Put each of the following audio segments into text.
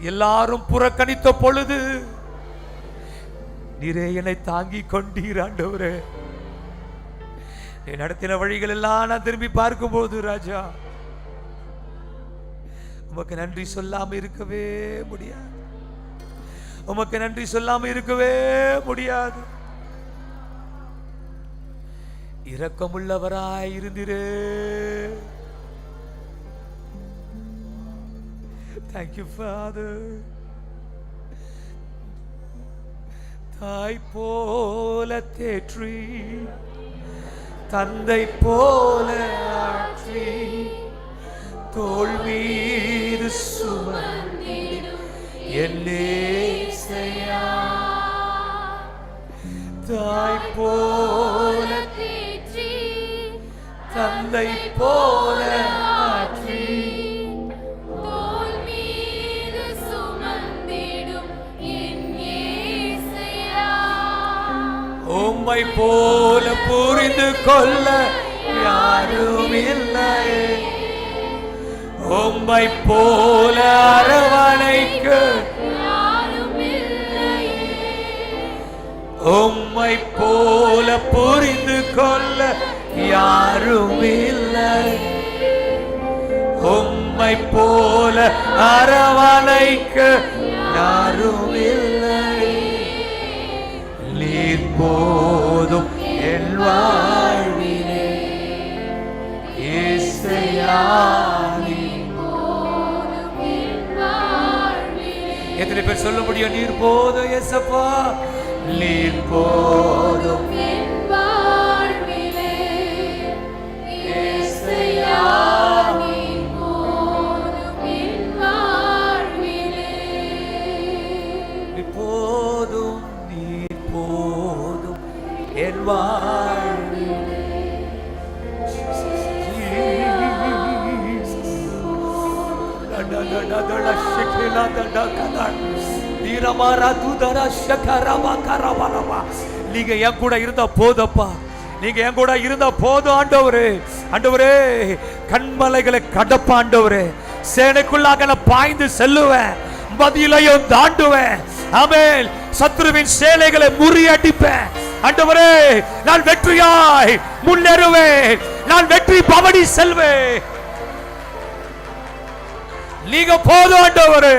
எல்லாரும் புறக்கணித்த பொழுது நீரே என்னை தாங்கி கொண்டீர் ஆண்டவரே. நீ நடத்தின வழிகள் எல்லாம் நான் திரும்பி பார்க்கும் போது ராஜா, உமக்கு நன்றி சொல்லாம இருக்கவே முடியாது. உமக்கு நன்றி சொல்லாம இருக்கவே முடியாது. இரக்கமுள்ளவராய் இருந்திரே. Thank you, Father. தாய் போல தேற்றி, தந்தை போல ஆற்றி, தோள் மீது சுமந்திடும் என் நேசையா. தாய் போல தேற்றி, தந்தை போல ஆற்றி, தோள் மீது சுமந்திடும் என் நேசையா. உம்மை போல புரிந்து கொள்ள யாரும் இல்லை, உம்மை போல அரவணைக்க யாரும் இல்லை, உம்மை போல புரிந்து கொள்ள யாரும் இல்லை, உம்மை போல அரவணைக்க யாரும் இல்லை. நீர் போதும் என் வாழ்விலே இயேசுயா. எத்தனை பேர் சொல்ல முடியும் நீர் போதும் இயேசப்பா, நீர் போதும் என் வாழ்விலே இயேசுயா. நீர் போதும் என் வாழ்விலே, நீர் போதும், நீர் போதும் என் வாழ்விலே. நீங்க என் கூட இருந்தா போதப்பா, நீங்க என் கூட இருந்தா போதும் ஆண்டவரே. ஆண்டவரே, கண்மலைகளை கடப்ப ஆண்டவரே, சேனைக்குள்ளாக நான் பாய்ந்து செல்லுவேன், மதியிலையும் தாண்டுவேன். ஆமென். சத்துருவின் சேலைகளை முறியடிப்பேன் ஆண்டவரே. நான் வெற்றியாய் முன்னேறுவேன், நான் வெற்றி பவனி செல்வேன். நீங்க போதும் ஆண்டவரே,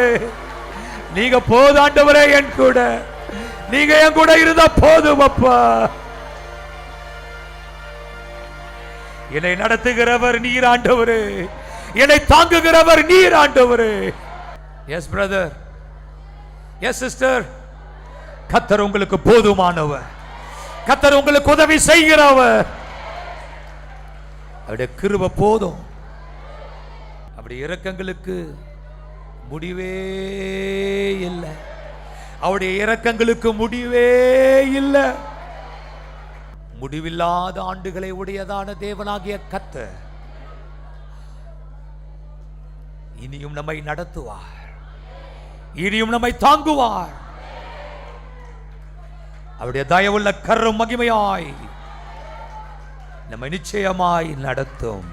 நீங்க போதும் ஆண்டவரே. என் கூட நீங்க என் கூட இருந்தா போதும் அப்பா. என்னை நடத்துகிறவர் நீர் ஆண்டவரே, என்னை தாங்குகிறவர் நீர் ஆண்டவரே. எஸ் பிரதர், எஸ் சிஸ்டர், கர்த்தர் உங்களுக்கு போதுமானவர், கர்த்தர் உங்களுக்கு உதவி செய்கிறவர். அவருடைய கிருபை போதும். அவருடைய இரக்கங்களுக்கு முடிவே இல்லை, அவருடைய இரக்கங்களுக்கு முடிவே இல்லை. முடிவில்லாத ஆண்டுகளை உடையதான தேவனாகிய கர்த்தர் இனியும் நம்மை நடத்துவார், இனியும் நம்மை தாங்குவார். அவருடைய தயவுள்ள கரம் மகிமையாய் நம்மை நிச்சயமாய் நடத்தும்.